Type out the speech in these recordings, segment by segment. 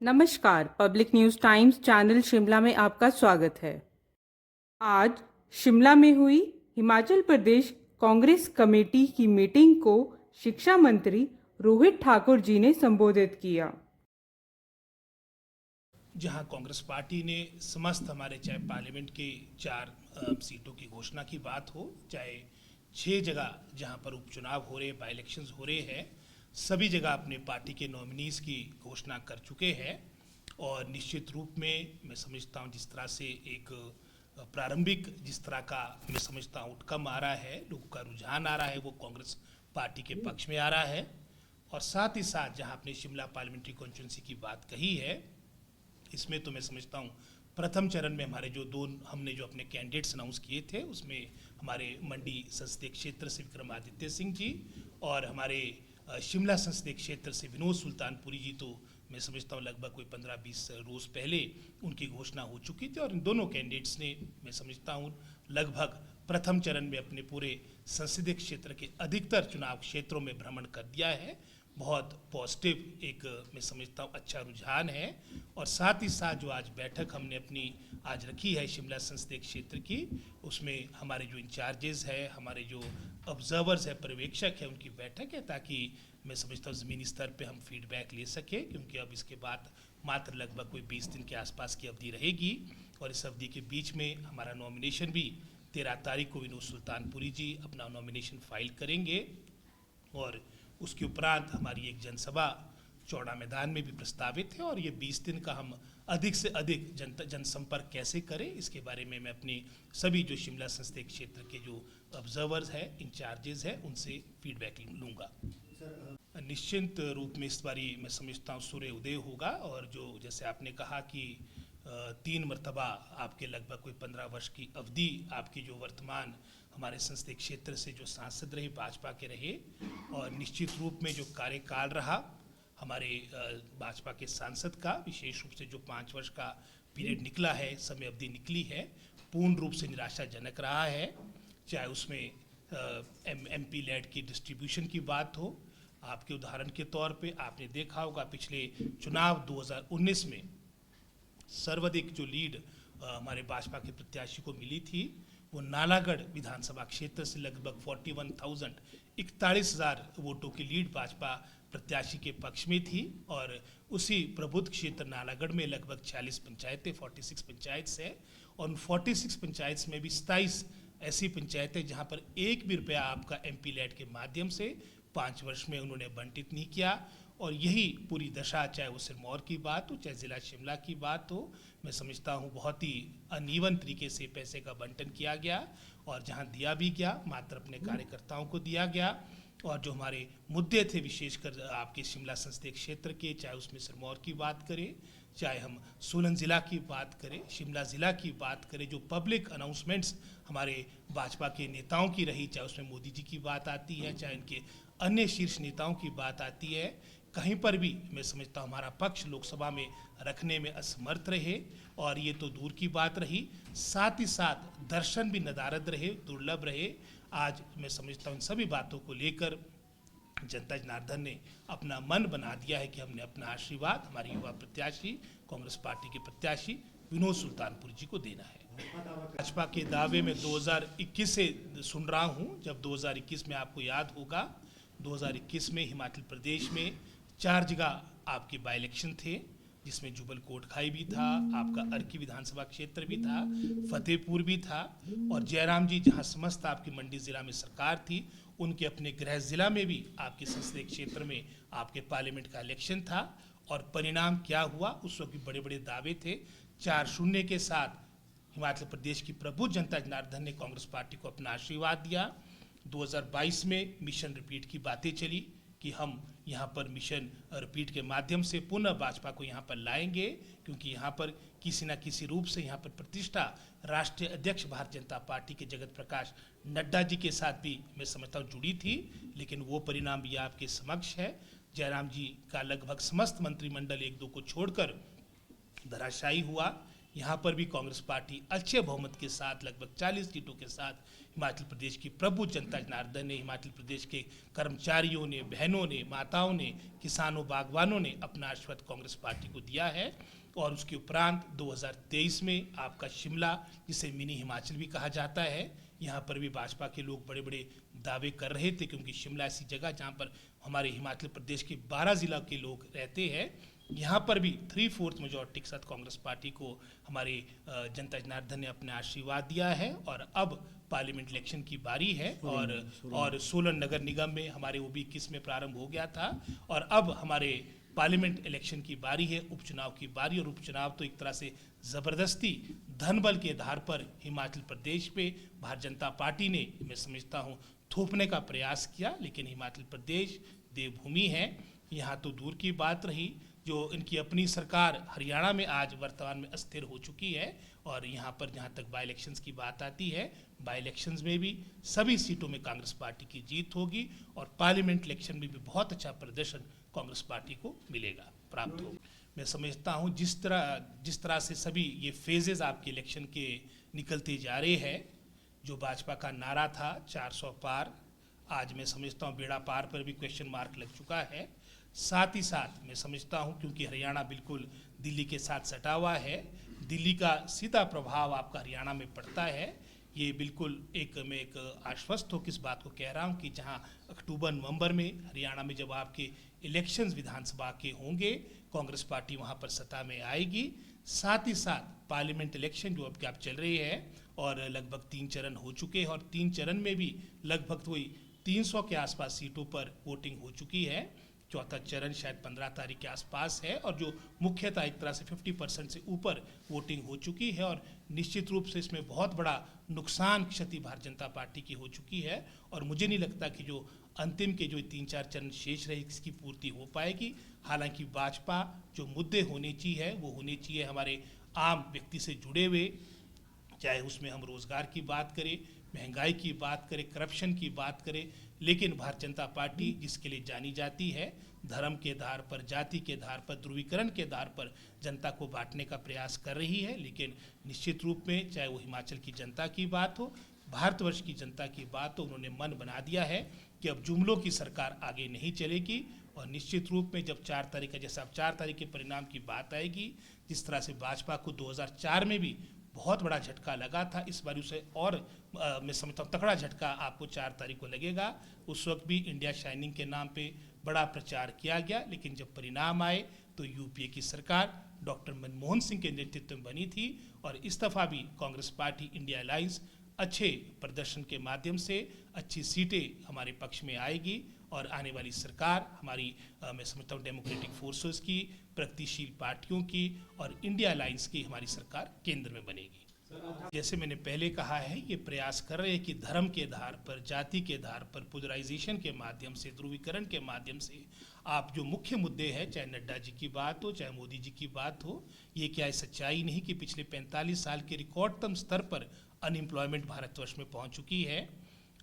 नमस्कार, public news times channel Shimla में आपका स्वागत है। आज शिमला में हुई हिमाचल प्रदेश कांग्रेस कमेटी की मीटिंग को शिक्षा मंत्री रोहित ठाकुर जी ने संबोधित किया। जहां कांग्रेस पार्टी ने समस्त हमारे चाहे पार्लियामेंट के 4 सीटों की घोषणा की बात हो, चाहे 6 जगह जहां पर उपचुनाव हो रहे, बाई इलेक्शंस हो रहे हैं, सभी जगह अपने पार्टी के नॉमिनीज की घोषणा कर चुके हैं। और निश्चित रूप में मैं समझता हूं जिस तरह से एक प्रारंभिक जिस तरह का मैं समझता हूँ आउटकम आ रहा है, लोगों का रुझान आ रहा है, वो कांग्रेस पार्टी के पक्ष में आ रहा है। और साथ ही साथ जहां आपने शिमला पार्लियामेंट्री कॉन्स्टिट्यूंसी की बात कही है, इसमें तो मैं समझता हूँ प्रथम चरण में हमारे जो हमने जो अपने कैंडिडेट्स अनाउंस किए थे, उसमें हमारे मंडी संसदीय क्षेत्र से विक्रमादित्य सिंह जी और हमारे शिमला संसदीय क्षेत्र से विनोद सुल्तानपुरी जी, तो मैं समझता हूँ लगभग कोई 15-20 रोज़ पहले उनकी घोषणा हो चुकी थी। और इन दोनों कैंडिडेट्स ने मैं समझता हूँ लगभग प्रथम चरण में अपने पूरे संसदीय क्षेत्र के अधिकतर चुनाव क्षेत्रों में भ्रमण कर दिया है। बहुत पॉजिटिव एक मैं समझता हूँ अच्छा रुझान है। और साथ ही साथ जो आज बैठक हमने अपनी आज रखी है शिमला संसदीय क्षेत्र की, उसमें हमारे जो इंचार्जेस है, हमारे जो ऑब्जर्वर्स है, पर्यवेक्षक है, उनकी बैठक है, ताकि मैं समझता हूँ ज़मीनी स्तर पे हम फीडबैक ले सकें, क्योंकि अब इसके बाद मात्र लगभग कोई 20 दिन के आसपास की अवधि रहेगी। और इस अवधि के बीच में हमारा नॉमिनेशन भी 13 तारीख को विनोद सुल्तानपुरी जी अपना नॉमिनेशन फाइल करेंगे। और उसके उपरांत हमारी एक जनसभा चौड़ा मैदान में भी प्रस्तावित है। और ये 20 दिन का हम अधिक से अधिक जनसंपर्क कैसे करें, इसके बारे में मैं अपने सभी जो शिमला संसदीय क्षेत्र के जो ऑब्जर्वर्स हैं, इंचार्जेस हैं, उनसे फीडबैक लूँगा। निश्चित रूप में इस बारी मैं समझता हूँ सूर्य उदय होगा। और जो जैसे आपने कहा कि 3 मरतबा आपके लगभग कोई 15 वर्ष की अवधि आपकी जो वर्तमान हमारे संसदीय क्षेत्र से जो सांसद रहे, भाजपा के रहे, और निश्चित रूप में जो कार्यकाल रहा हमारे भाजपा के सांसद का, विशेष रूप से जो 5 वर्ष का पीरियड निकला है, समय अवधि निकली है, पूर्ण रूप से निराशाजनक रहा है। चाहे उसमें MP लेड की डिस्ट्रीब्यूशन की बात हो, आपके उदाहरण के तौर पे आपने देखा होगा पिछले चुनाव 2019 में सर्वाधिक जो लीड हमारे भाजपा के प्रत्याशी को मिली थी, वो नालागढ़ विधानसभा क्षेत्र से लगभग 41,000 वोटों की लीड भाजपा प्रत्याशी के पक्ष में थी। और उसी प्रबुद्ध क्षेत्र नालागढ़ में लगभग 46 पंचायतें, 46 पंचायत है। और उन 46 पंचायत में भी 27 ऐसी पंचायतें जहां पर एक भी रुपया आपका MP लेड के माध्यम से 5 वर्ष में उन्होंने बंटित नहीं किया। और यही पूरी दशा, चाहे वो सिरमौर की बात हो, चाहे ज़िला शिमला की बात हो, मैं समझता हूँ बहुत ही अनइवन तरीके से पैसे का बंटन किया गया। और जहाँ दिया भी गया, मात्र अपने कार्यकर्ताओं को दिया गया। और जो हमारे मुद्दे थे विशेषकर आपके शिमला संसदीय क्षेत्र के, चाहे उसमें सिरमौर की बात करें, चाहे हम सोलन ज़िला की बात करें, शिमला ज़िला की बात करें, जो पब्लिक अनाउंसमेंट्स हमारे भाजपा के नेताओं की रही, चाहे उसमें मोदी जी की बात आती है, चाहे इनके अन्य शीर्ष नेताओं की बात आती है, कहीं पर भी मैं समझता हूँ हमारा पक्ष लोकसभा में रखने में असमर्थ रहे। और ये तो दूर की बात रही, साथ ही साथ दर्शन भी नदारद रहे, दुर्लभ रहे। आज मैं समझता हूँ इन सभी बातों को लेकर जनता जनार्दन ने अपना मन बना दिया है कि हमने अपना आशीर्वाद हमारे युवा प्रत्याशी, कांग्रेस पार्टी के प्रत्याशी विनोद सुल्तानपुर जी को देना है। भाजपा के दावे में 2021 से सुन रहा हूँ। जब 2021 में आपको याद होगा, 2021 में हिमाचल प्रदेश में 4 जगह आपके बाई इलेक्शन थे, जिसमें जुबल कोटखाई भी था, आपका अर्की विधानसभा क्षेत्र भी था, फतेहपुर भी था, और जयराम जी जहां समस्त आपकी मंडी जिला में सरकार थी, उनके अपने गृह जिला में भी आपके संसदीय क्षेत्र में आपके पार्लियामेंट का इलेक्शन था। और परिणाम क्या हुआ, उस वक्त भी बड़े बड़े दावे थे। 4-0 के साथ हिमाचल प्रदेश की प्रबुद्ध जनता जनार्दन ने कांग्रेस पार्टी को अपना आशीर्वाद दिया। 2022 में मिशन रिपीट की बातें चली कि हम यहाँ पर मिशन रिपीट के माध्यम से पुनः भाजपा को यहाँ पर लाएंगे, क्योंकि यहाँ पर किसी न किसी रूप से यहाँ पर प्रतिष्ठा राष्ट्रीय अध्यक्ष भारतीय जनता पार्टी के जगत प्रकाश नड्डा जी के साथ भी मैं समझता हूँ जुड़ी थी। लेकिन वो परिणाम भी आपके समक्ष है। जयराम जी का लगभग समस्त मंत्रिमंडल 1-2 को छोड़कर धराशायी हुआ। यहाँ पर भी कांग्रेस पार्टी अच्छे बहुमत के साथ लगभग 40 सीटों के साथ हिमाचल प्रदेश की प्रबुद्ध जनता जनार्दन ने, हिमाचल प्रदेश के कर्मचारियों ने, बहनों ने, माताओं ने, किसानों, बागवानों ने अपना आशीर्वाद कांग्रेस पार्टी को दिया है। और उसके उपरांत 2023 में आपका शिमला, जिसे मिनी हिमाचल भी कहा जाता है, यहाँ पर भी भाजपा के लोग बड़े बड़े दावे कर रहे थे, क्योंकि शिमला ऐसी जगह जहाँ पर हमारे हिमाचल प्रदेश के 12 जिला के लोग रहते हैं। यहाँ पर भी 3/4 मेजॉरिटी के साथ कांग्रेस पार्टी को हमारे जनता जनार्दन ने अपना आशीर्वाद दिया है। और अब पार्लियामेंट इलेक्शन की बारी है और सोलन नगर निगम में हमारे OB21 में प्रारंभ हो गया था और अब हमारे पार्लियामेंट इलेक्शन की बारी है, उपचुनाव की बारी। और उपचुनाव तो एक तरह से ज़बरदस्ती धन बल के आधार पर हिमाचल प्रदेश पे भारतीय जनता पार्टी ने, मैं समझता हूँ, थोपने का प्रयास किया। लेकिन हिमाचल प्रदेश देवभूमि है, यहाँ तो दूर की बात रही, जो इनकी अपनी सरकार हरियाणा में आज वर्तमान में अस्थिर हो चुकी है। और यहाँ पर जहाँ तक बाई इलेक्शंस की बात आती है, बाई इलेक्शंस में भी सभी सीटों में कांग्रेस पार्टी की जीत होगी और पार्लियामेंट इलेक्शन में भी बहुत अच्छा प्रदर्शन कांग्रेस पार्टी को मिलेगा, प्राप्त होगा। मैं समझता हूँ जिस तरह से सभी ये फेजेस आपके इलेक्शन के निकलते जा रहे हैं, जो भाजपा का नारा था 400 पार, आज मैं समझता हूँ बेड़ा पार पर भी क्वेश्चन मार्क लग चुका है। साथ ही साथ मैं समझता हूँ, क्योंकि हरियाणा बिल्कुल दिल्ली के साथ सटा हुआ है, दिल्ली का सीधा प्रभाव आपका हरियाणा में पड़ता है। ये बिल्कुल मैं एक आश्वस्त हो किस बात को कह रहा हूँ कि जहाँ अक्टूबर नवंबर में हरियाणा में जब आपके इलेक्शंस विधानसभा के होंगे, कांग्रेस पार्टी वहाँ पर सत्ता में आएगी। साथ ही साथ पार्लियामेंट इलेक्शन जो अब चल रहे हैं और लगभग 3 चरण हो चुके हैं और 3 चरण में भी लगभग वही 300 के आसपास सीटों पर वोटिंग हो चुकी है। चौथा चरण शायद 15 तारीख के आसपास है और जो मुख्यतः एक तरह से 50% से ऊपर वोटिंग हो चुकी है। और निश्चित रूप से इसमें बहुत बड़ा नुकसान क्षति भारतीय जनता पार्टी की हो चुकी है और मुझे नहीं लगता कि जो अंतिम के जो 3-4 चरण शेष रहे इसकी पूर्ति हो पाएगी। हालांकि भाजपा जो मुद्दे होने चाहिए वो होने चाहिए हमारे आम व्यक्ति से जुड़े हुए, चाहे उसमें हम रोज़गार की बात करें, महंगाई की बात करें, करप्शन की बात करें। लेकिन भारतीय जनता पार्टी जिसके लिए जानी जाती है, धर्म के आधार पर, जाति के आधार पर, ध्रुवीकरण के आधार पर जनता को बांटने का प्रयास कर रही है। लेकिन निश्चित रूप में चाहे वो हिमाचल की जनता की बात हो, भारतवर्ष की जनता की बात हो, उन्होंने मन बना दिया है कि अब जुमलों की सरकार आगे नहीं चलेगी। और निश्चित रूप में जब 4 तारीख का, जैसे अब 4 तारीख के परिणाम की बात आएगी, जिस तरह से भाजपा को 2004 में भी बहुत बड़ा झटका लगा था, इस बार उसे और मैं समझता हूँ तगड़ा झटका आपको 4 तारीख को लगेगा। उस वक्त भी इंडिया शाइनिंग के नाम पे बड़ा प्रचार किया गया, लेकिन जब परिणाम आए तो यूपीए की सरकार डॉक्टर मनमोहन सिंह के नेतृत्व में बनी थी और इस दफ़ा भी कांग्रेस पार्टी इंडिया अलायंस अच्छे प्रदर्शन के माध्यम से अच्छी सीटें हमारे पक्ष में आएगी और आने वाली सरकार हमारी मैं समझता हूँ डेमोक्रेटिक फोर्सेस की, प्रगतिशील पार्टियों की और इंडिया अलायंस की हमारी सरकार केंद्र में बनेगी। जैसे मैंने पहले कहा है, ये प्रयास कर रहे हैं कि धर्म के आधार पर, जाति के आधार पर, पोलराइजेशन के माध्यम से, ध्रुवीकरण के माध्यम से आप जो मुख्य मुद्दे हैं, चाहे नड्डा जी की बात हो, चाहे मोदी जी की बात हो, ये क्या है सच्चाई नहीं कि पिछले 45 साल के रिकॉर्डतम स्तर पर अनएम्प्लॉयमेंट भारतवर्ष में पहुंच चुकी है।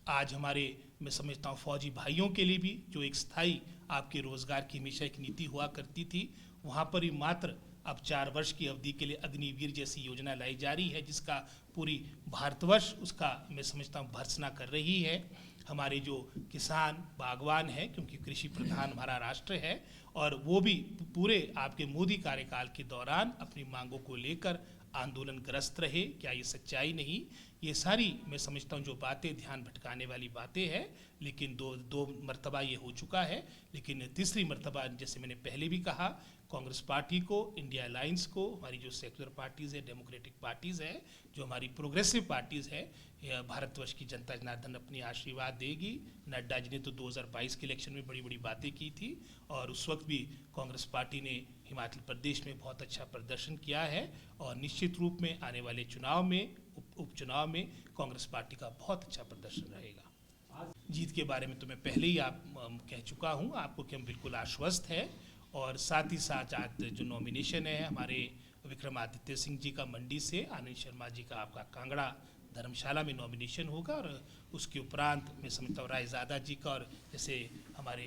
आज हमारे मैं समझता हूँ फौजी भाइयों के लिए भी जो एक स्थायी आपके रोजगार की हमेशा एक नीति हुआ करती थी, वहाँ पर ही मात्र अब 4 वर्ष की अवधि के लिए अग्निवीर जैसी योजना लाई जा रही है, जिसका पूरी भारतवर्ष उसका मैं समझता हूँ भर्त्सना कर रही है। हमारे जो किसान बागवान हैं, क्योंकि कृषि प्रधान हमारा राष्ट्र है, और वो भी पूरे आपके मोदी कार्यकाल के दौरान अपनी मांगों को लेकर आंदोलनग्रस्त रहे। क्या ये सच्चाई नहीं? ये सारी मैं समझता हूँ जो बातें ध्यान भटकाने वाली बातें हैं, लेकिन दो मर्तबा ये हो चुका है। लेकिन तीसरी मर्तबा जैसे मैंने पहले भी कहा, कांग्रेस पार्टी को, इंडिया अलायंस को, हमारी जो सेक्युलर पार्टीज़ है, डेमोक्रेटिक पार्टीज़ है, जो हमारी प्रोग्रेसिव पार्टीज़ है, भारतवर्ष की जनता जनार्दन अपनी आशीर्वाद देगी। नड्डा जी ने तो 2022 के इलेक्शन में बड़ी बड़ी बातें की थी और उस वक्त भी कांग्रेस पार्टी ने हिमाचल प्रदेश में बहुत अच्छा प्रदर्शन किया है और निश्चित रूप में आने वाले चुनाव में, उपचुनाव में कांग्रेस पार्टी का बहुत अच्छा प्रदर्शन रहेगा। जीत के बारे में तो मैं पहले ही कह चुका हूँ आपको कि हम बिल्कुल आश्वस्त हैं। और साथ ही साथ आज जो नॉमिनेशन है हमारे विक्रमादित्य सिंह जी का मंडी से, आनंद शर्मा जी का आपका कांगड़ा धर्मशाला में नॉमिनेशन होगा और उसके उपरांत मैं समझता हूँ रायज़ादा जी का और जैसे हमारे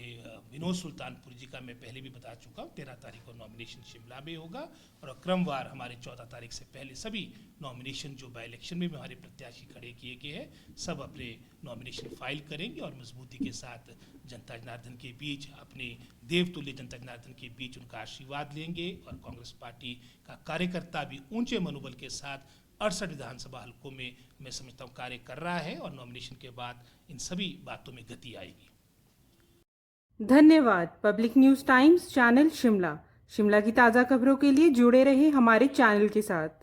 विनोद सुल्तानपुर जी का मैं पहले भी बता चुका हूँ 13 तारीख को नॉमिनेशन शिमला में होगा और क्रमवार हमारे 14 तारीख से पहले सभी नॉमिनेशन जो बाई इलेक्शन में हमारे प्रत्याशी खड़े किए गए हैं सब अपने नॉमिनेशन फाइल करेंगे और मजबूती के साथ जनता जनार्दन के बीच अपने देवतुल्य जनता जनार्दन के बीच उनका आशीर्वाद लेंगे और कांग्रेस पार्टी का कार्यकर्ता भी ऊंचे मनोबल के साथ 68 विधानसभा हलकों में मैं समझता हूँ कार्य कर रहा है और नॉमिनेशन के बाद इन सभी बातों में गति आएगी। धन्यवाद। Public news times channel Shimla की ताज़ा खबरों के लिए जुड़े रहे हमारे चैनल के साथ।